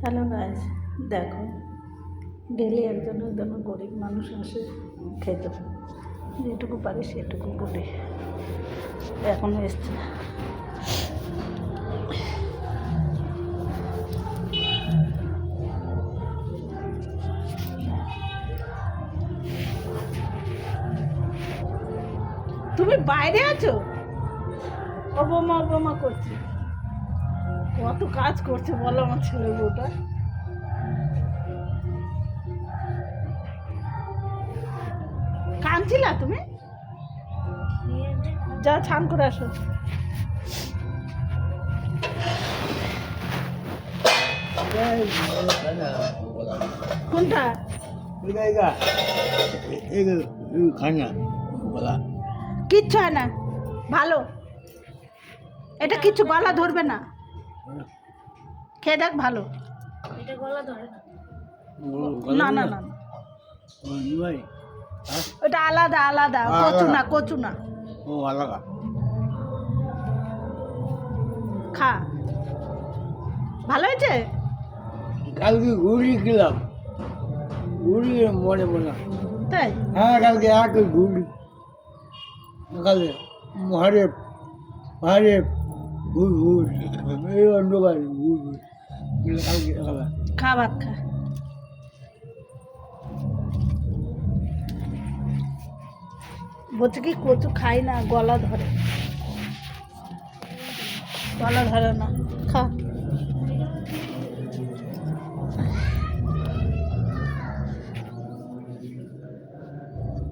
Hello guys, দেখো daily একজন গরিব মানুষ আসে খেতে, যেটুকু পারি সেটুকু বলি। এখনো এসছে। তুমি বাইরে আছো? অবমা করছে। কত কাজ করছে বলো আমার ছেলে বউটা। কাঁদছিলা তুমি? যা ছান করে আসো। কোনটা? কিচ্ছু হয় না, ভালো। এটা কিচ্ছু গলা ধরবে না, খেয়ে দেখ ভালো। না না না, ওটা আলাদা আলাদা, কচু না। খা, ভালো হয়েছে। কালকে ঘুড়ি খেলাম, ঘুড়ি মনে মনে। তাই? হ্যাঁ, কালকে এক ঘুড়ি সকালে হারে হারে ঘুর ঘুর এই অন্ধকার ঘুর ঘুর কালকে সকালে। খা, ভাত খা। বলছে কি কচু খাই না, গলা ধরে। গলা ধরে না, খা।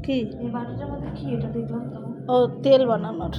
কি এই বাটিটার মধ্যে কি এটা দেখলাম তো? ও তেল বানানোর।